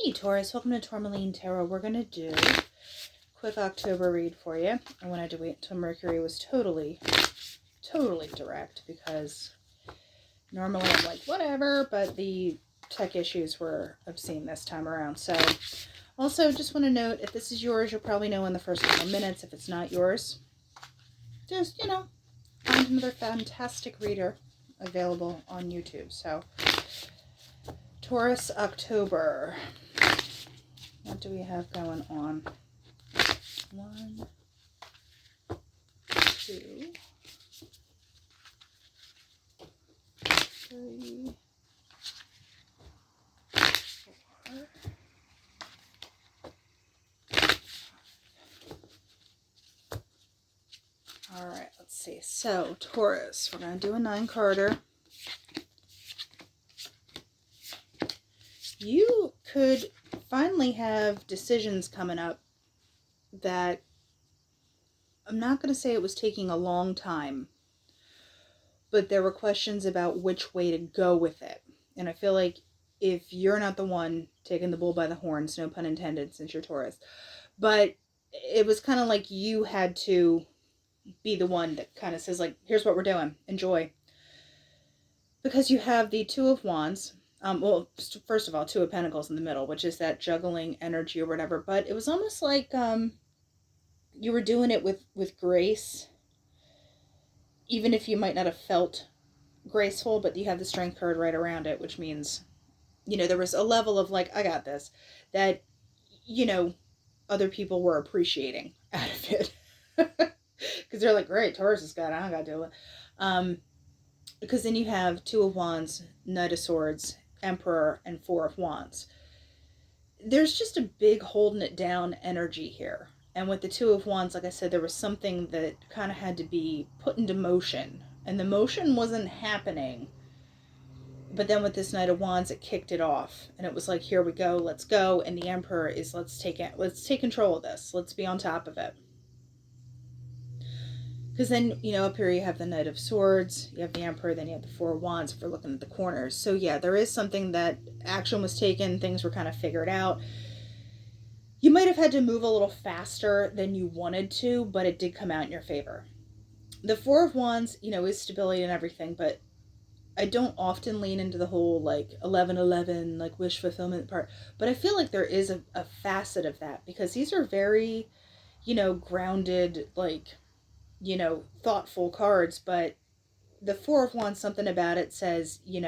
Hey Taurus, welcome to Tourmaline Tarot. We're going to do a quick October read for you. I wanted to wait until Mercury was totally direct because normally I'm like, whatever, but the tech issues were obscene this time around. So also just want to note, if this is yours, you'll probably know in the first couple minutes. If it's not yours, just, find another fantastic reader available on YouTube. So Taurus October. What do we have going on? 1, 2, 3, 4. All right, let's see. So, Taurus, we're going to do a 9-carder. You could finally have decisions coming up that I'm not going to say it was taking a long time, but there were questions about which way to go with it. And I feel like if you're not the one taking the bull by the horns, no pun intended since you're Taurus, but it was kind of like you had to be the one that kind of says, like, here's what we're doing, enjoy. Because you have the Two of Wands. Well, first of all, Two of Pentacles in the middle, which is that juggling energy or whatever. But it was almost like you were doing it with grace, even if you might not have felt graceful, but you have the Strength card right around it, which means, there was a level of like, I got this, that, other people were appreciating out of it. Because they're like, great, Taurus has got it, I don't got to do it. Because then you have Two of Wands, Knight of Swords, Emperor, and Four of Wands. There's just a big holding it down energy here. And with the Two of Wands, like I said, there was something that kind of had to be put into motion. And the motion wasn't happening. But then with this Knight of Wands, it kicked it off. And it was like, here we go, let's go. And the Emperor is, let's take control of this. Let's be on top of it. Because then, up here you have the Knight of Swords, you have the Emperor, then you have the Four of Wands if we're looking at the corners. So yeah, there is something that action was taken, things were kind of figured out. You might have had to move a little faster than you wanted to, but it did come out in your favor. The Four of Wands, is stability and everything, but I don't often lean into the whole, like, 11-11, like, wish fulfillment part. But I feel like there is a facet of that, because these are very, grounded, like, thoughtful cards, but the Four of Wands, something about it says, you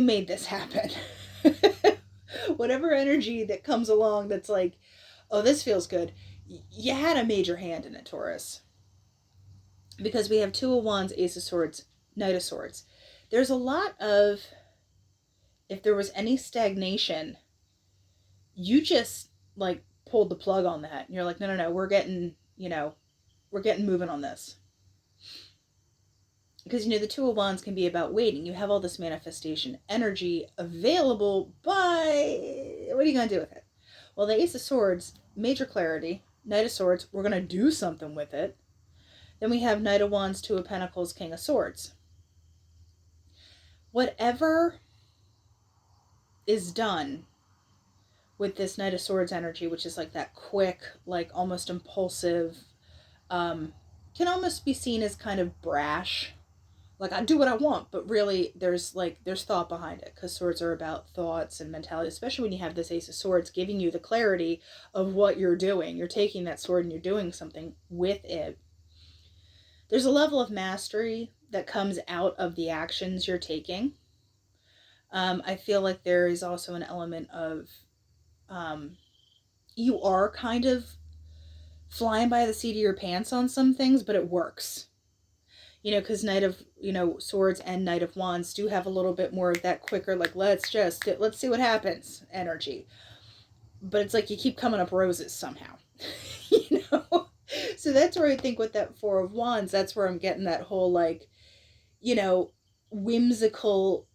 made this happen. Whatever energy that comes along that's like, oh, this feels good, you had a major hand in it, Taurus. Because we have Two of Wands, Ace of Swords, Knight of Swords. There's a lot of, if there was any stagnation, you just, like, pulled the plug on that. And you're like, no, we're getting moving on this. Because, the Two of Wands can be about waiting. You have all this manifestation energy available, but what are you going to do with it? Well, the Ace of Swords, major clarity. Knight of Swords, we're going to do something with it. Then we have Knight of Wands, Two of Pentacles, King of Swords. Whatever is done with this Knight of Swords energy, which is like that quick, like almost impulsive, can almost be seen as kind of brash. Like, I do what I want, but really there's thought behind it, because swords are about thoughts and mentality, especially when you have this Ace of Swords giving you the clarity of what you're doing. You're taking that sword and you're doing something with it. There's a level of mastery that comes out of the actions you're taking. I feel like there is also an element of you are kind of flying by the seat of your pants on some things, but it works. Because Knight of, Swords and Knight of Wands do have a little bit more of that quicker, like, let's see what happens energy. But it's like you keep coming up roses somehow, So that's where I think with that Four of Wands, that's where I'm getting that whole, like, whimsical,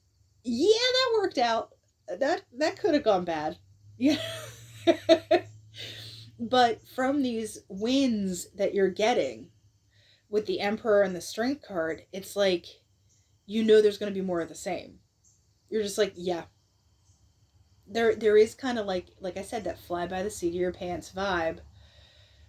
yeah, that worked out. That could have gone bad. Yeah. But from these wins that you're getting with the Emperor and the Strength card, it's like, there's going to be more of the same. You're just like, yeah, there is kind of like I said, that fly by the seat of your pants vibe.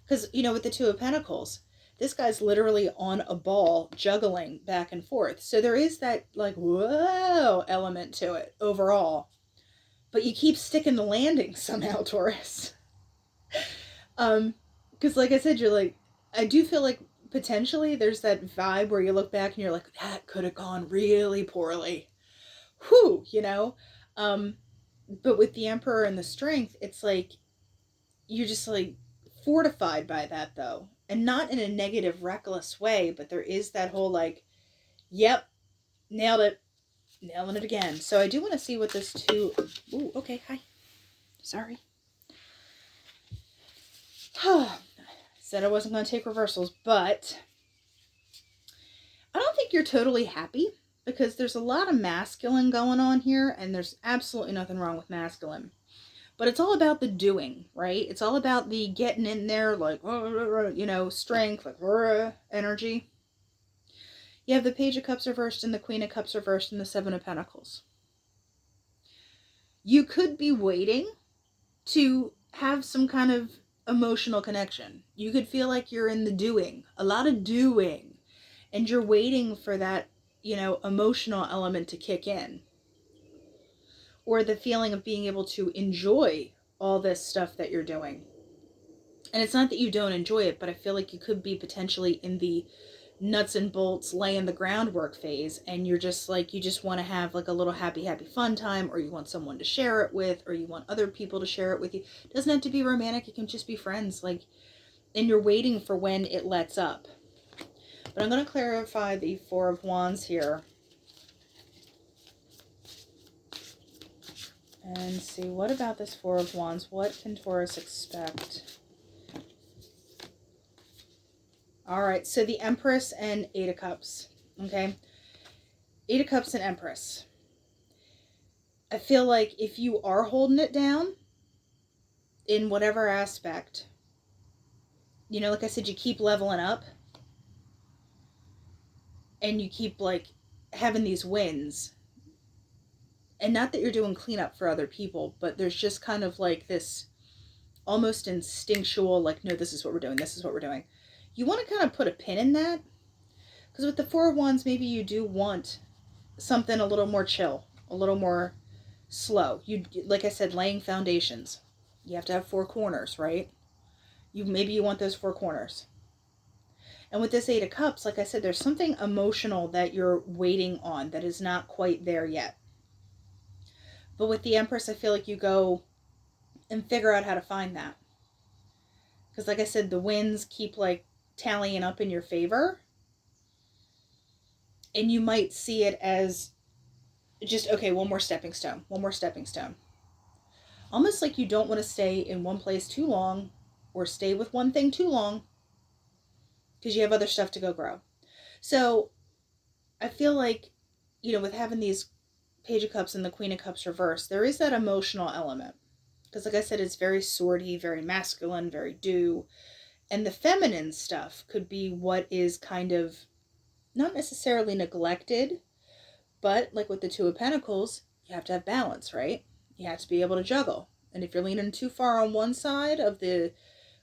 Because, with the Two of Pentacles, this guy's literally on a ball juggling back and forth. So there is that, like, whoa element to it overall. But you keep sticking the landing somehow, Taurus. Because like I said, you're like, I do feel like potentially there's that vibe where you look back and you're like, that could have gone really poorly. Whew, But with the Emperor and the Strength, it's like, you're just like fortified by that though. And not in a negative, reckless way, but there is that whole like, yep, nailed it. Nailing it again. So I do want to see what this two... Ooh, okay, hi. Sorry. Said I wasn't going to take reversals, but I don't think you're totally happy because there's a lot of masculine going on here, and there's absolutely nothing wrong with masculine. But it's all about the doing, right? It's all about the getting in there, like, strength, like, energy. You have the Page of Cups reversed and the Queen of Cups reversed and the Seven of Pentacles. You could be waiting to have some kind of emotional connection. You could feel like you're in the doing, a lot of doing, and you're waiting for that, emotional element to kick in. Or the feeling of being able to enjoy all this stuff that you're doing. And it's not that you don't enjoy it, but I feel like you could be potentially in the nuts and bolts, laying the groundwork phase, and you're just like, you just want to have like a little happy fun time, or you want someone to share it with, or you want other people to share it with you. It doesn't have to be romantic, it can just be friends, like, and you're waiting for when it lets up. But I'm going to clarify the Four of Wands here and see, what about this Four of Wands? What can Taurus expect? All right, so the Empress and Eight of Cups, okay? Eight of Cups and Empress. I feel like if you are holding it down in whatever aspect, like I said, you keep leveling up and you keep like having these wins. And not that you're doing cleanup for other people, but there's just kind of like this almost instinctual, like, no, this is what we're doing. This is what we're doing. You want to kind of put a pin in that. Because with the Four of Wands, maybe you do want something a little more chill, a little more slow. You, like I said, laying foundations. You have to have four corners, right? Maybe you want those four corners. And with this Eight of Cups, like I said, there's something emotional that you're waiting on that is not quite there yet. But with the Empress, I feel like you go and figure out how to find that. Because like I said, the winds keep like tallying up in your favor. And you might see it as just, okay, one more stepping stone. One more stepping stone. Almost like you don't want to stay in one place too long or stay with one thing too long because you have other stuff to go grow. So I feel like, with having these Page of Cups and the Queen of Cups reversed, there is that emotional element. Because like I said, it's very swordy, very masculine, very do. And the feminine stuff could be what is kind of not necessarily neglected, but like with the Two of Pentacles, you have to have balance, right? You have to be able to juggle. And if you're leaning too far on one side of the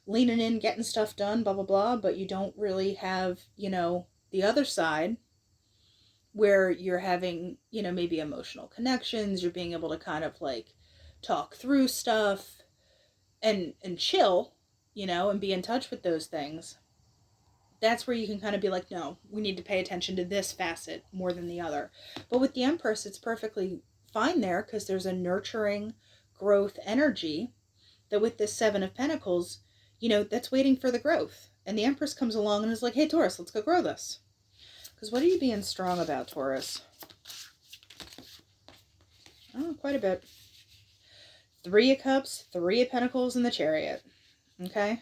leaning in, getting stuff done, blah, blah, blah, but you don't really have, the other side where you're having, maybe emotional connections, you're being able to kind of like talk through stuff and chill, and be in touch with those things. That's where you can kind of be like, no, we need to pay attention to this facet more than the other. But with the Empress, it's perfectly fine there because there's a nurturing growth energy that with this Seven of Pentacles, that's waiting for the growth. And the Empress comes along and is like, hey, Taurus, let's go grow this. Because what are you being strong about, Taurus? Oh, quite a bit. Three of Cups, Three of Pentacles, and the Chariot. Okay?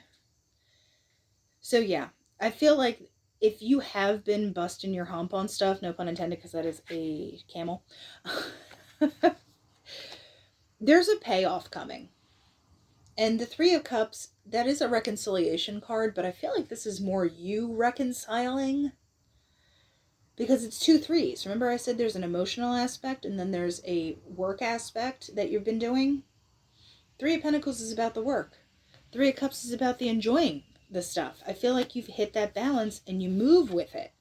So yeah, I feel like if you have been busting your hump on stuff, no pun intended because that is a camel, there's a payoff coming. And the Three of Cups, that is a reconciliation card, but I feel like this is more you reconciling because it's two threes. Remember I said there's an emotional aspect and then there's a work aspect that you've been doing? Three of Pentacles is about the work. Three of Cups is about the enjoying the stuff. I feel like you've hit that balance and you move with it.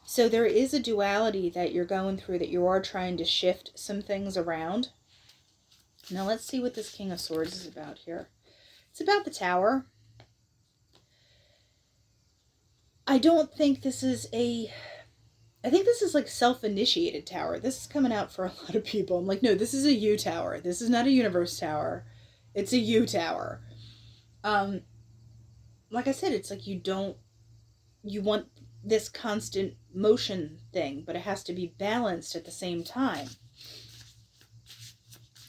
So there is a duality that you're going through, that you are trying to shift some things around. Now let's see what this King of Swords is about here. It's about the Tower. I don't think this is I think this is like self-initiated tower. This is coming out for a lot of people. I'm like, no, this is a you tower. This is not a universe tower. It's a you tower. Like I said, it's like you want this constant motion thing, but it has to be balanced at the same time.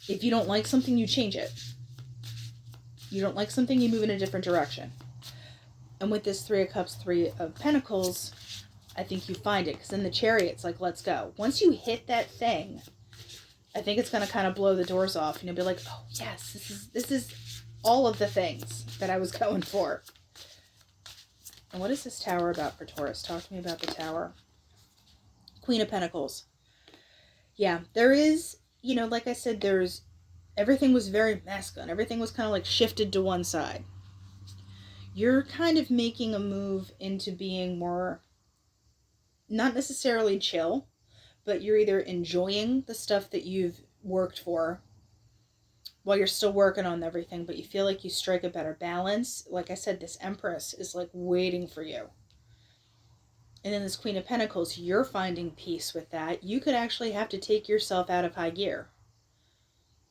If you don't like something, you change it. You don't like something, you move in a different direction. And with this Three of Cups, Three of Pentacles, I think you find it. Because in the Chariot's like, let's go. Once you hit that thing, I think it's going to kind of blow the doors off. And you'll be like, oh, yes, this is all of the things that I was going for. And what is this Tower about for Taurus? Talk to me about the Tower. Queen of Pentacles. Yeah, there is, like I said, everything was very masculine. Everything was kind of like shifted to one side. You're kind of making a move into being more, not necessarily chill, but you're either enjoying the stuff that you've worked for while you're still working on everything, but you feel like you strike a better balance. Like I said, this Empress is like waiting for you. And then this Queen of Pentacles, you're finding peace with that. You could actually have to take yourself out of high gear.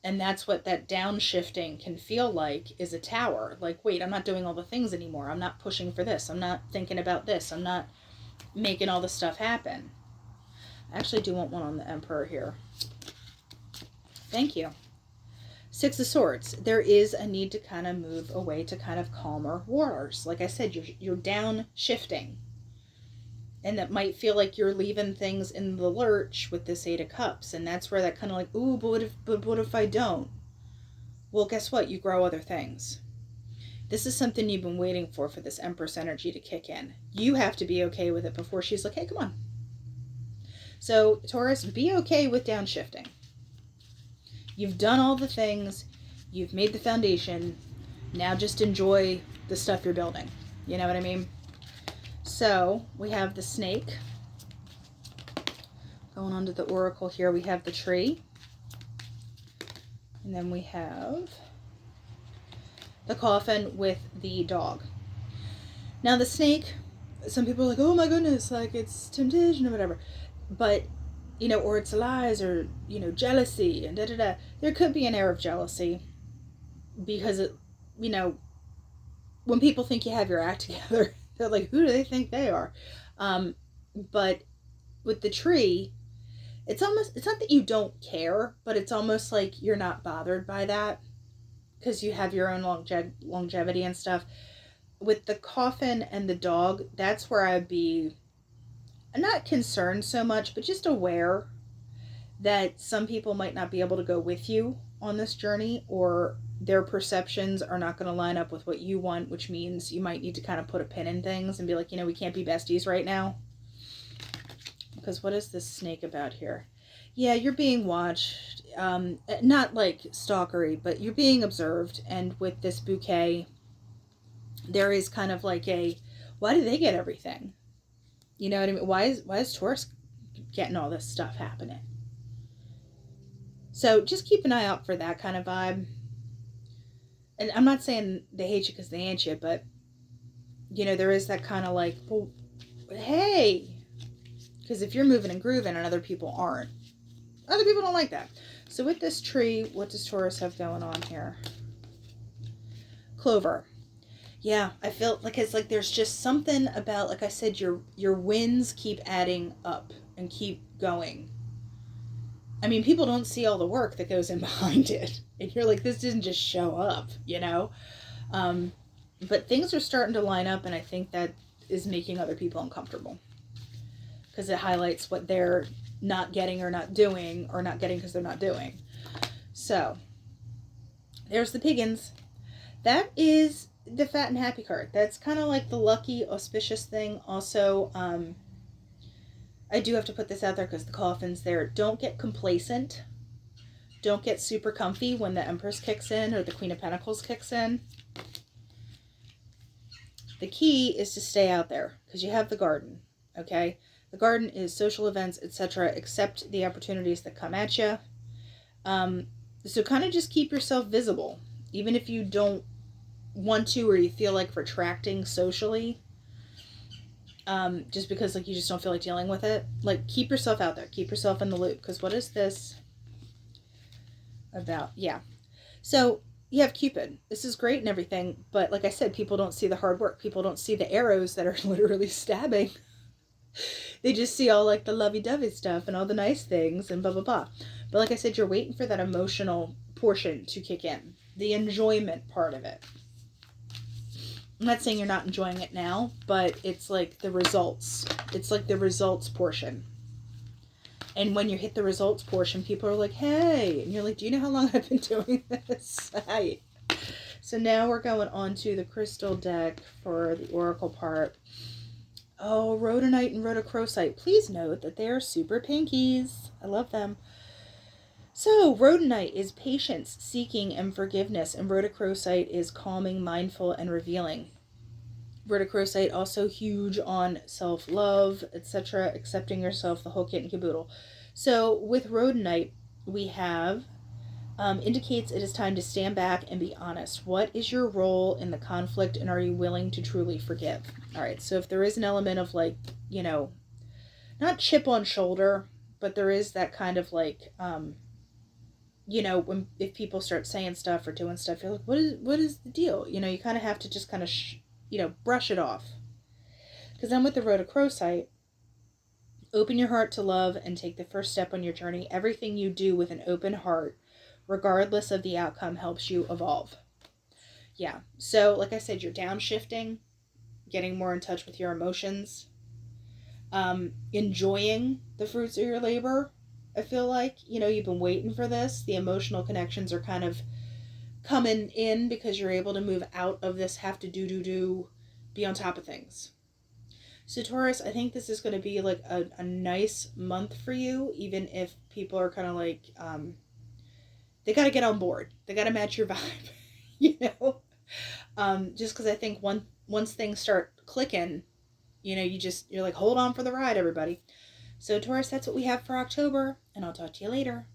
And that's what that downshifting can feel like, is a tower. Like, wait, I'm not doing all the things anymore. I'm not pushing for this. I'm not thinking about this. I'm not making all the stuff happen. I actually do want one on the Emperor here. Thank you. Six of Swords. There is a need to kind of move away to kind of calmer waters. Like I said, you're downshifting. And that might feel like you're leaving things in the lurch with this Eight of Cups. And that's where that kind of like, ooh, but what if I don't? Well, guess what? You grow other things. This is something you've been waiting for this Empress energy to kick in. You have to be okay with it before she's like, hey, come on. So, Taurus, be okay with downshifting. You've done all the things. You've made the foundation. Now just enjoy the stuff you're building. You know what I mean? So, we have the Snake. Going on to the Oracle here, we have the Tree. And then we have the Coffin with the Dog. Now, the Snake, some people are like, oh my goodness, like it's temptation or whatever. But, or it's lies or, jealousy and da-da-da. There could be an air of jealousy because, when people think you have your act together, they're like, who do they think they are? But with the Tree, it's not that you don't care, but it's almost like you're not bothered by that because you have your own longevity and stuff. With the Coffin and the Dog, that's where I'd be not concerned so much, but just aware that some people might not be able to go with you on this journey, or their perceptions are not going to line up with what you want, which means you might need to kind of put a pin in things and be like, we can't be besties right now. Because what is this Snake about here? Yeah, you're being watched. Not like stalkery, but you're being observed. And with this bouquet, there is kind of like why do they get everything? You know what I mean? Why is Taurus getting all this stuff happening? So just keep an eye out for that kind of vibe. And I'm not saying they hate you because they ain't you, but, there is that kind of like, well, hey. Because if you're moving and grooving and other people aren't, other people don't like that. So with this Tree, what does Taurus have going on here? Clover. Yeah, I feel like it's like there's just something about, like I said, your wins keep adding up and keep going. I mean, people don't see all the work that goes in behind it. And you're like, this didn't just show up, But things are starting to line up, and I think that is making other people uncomfortable. Because it highlights what they're not getting or not doing, or not getting because they're not doing. So, there's the Piggins. That is the Fat and Happy card. That's kind of like the lucky, auspicious thing. Also, I do have to put this out there because the Coffin's there. Don't get complacent. don't get super comfy when the Empress kicks in or the Queen of Pentacles kicks in. The key is to stay out there because you have the garden, okay? The garden is social events, etc. Accept the opportunities that come at you. So kind of just keep yourself visible, even if you don't want to or you feel like retracting socially. Just because like you just don't feel like dealing with it. Like keep yourself out there. Keep yourself in the loop. Because what is this about? Yeah. So you have Cupid. This is great and everything, but like I said, people don't see the hard work. People don't see the arrows that are literally stabbing. They just see all like the lovey-dovey stuff and all the nice things and blah, blah, blah. But like I said, you're waiting for that emotional portion to kick in. The enjoyment part of it. I'm not saying you're not enjoying it now, but it's like the results. It's like the results portion. And when you hit the results portion, people are like, hey. And you're like, do you know how long I've been doing this? Hi. So now we're going on to the crystal deck for the oracle part. Oh, rhodonite and rhodochrosite. Please note that they are super pinkies. I love them. So, rhodonite is patience, seeking, and forgiveness, and rhodochrosite is calming, mindful, and revealing. Rhodochrosite also huge on self-love, etc., accepting yourself, the whole kit and caboodle. So, with rhodonite, we have indicates it is time to stand back and be honest. What is your role in the conflict, and are you willing to truly forgive? All right, so if there is an element of like, you know, not chip on shoulder, but there is that kind of like, you know, if people start saying stuff or doing stuff, you're like, what is the deal? You know, you kind of have to just kind of, you know, brush it off. Because then with the rhodochrosite, open your heart to love and take the first step on your journey. Everything you do with an open heart, regardless of the outcome, helps you evolve. Yeah, so like I said, you're downshifting, getting more in touch with your emotions, enjoying the fruits of your labor. I feel like, you know, you've been waiting for this. The emotional connections are kind of coming in because you're able to move out of this have to do, be on top of things. So Taurus, I think this is going to be like a nice month for you, even if people are kind of like, they got to get on board. They got to match your vibe, you know? Just because I think once things start clicking, you know, you're like, hold on for the ride, everybody. So Taurus, that's what we have for October, and I'll talk to you later.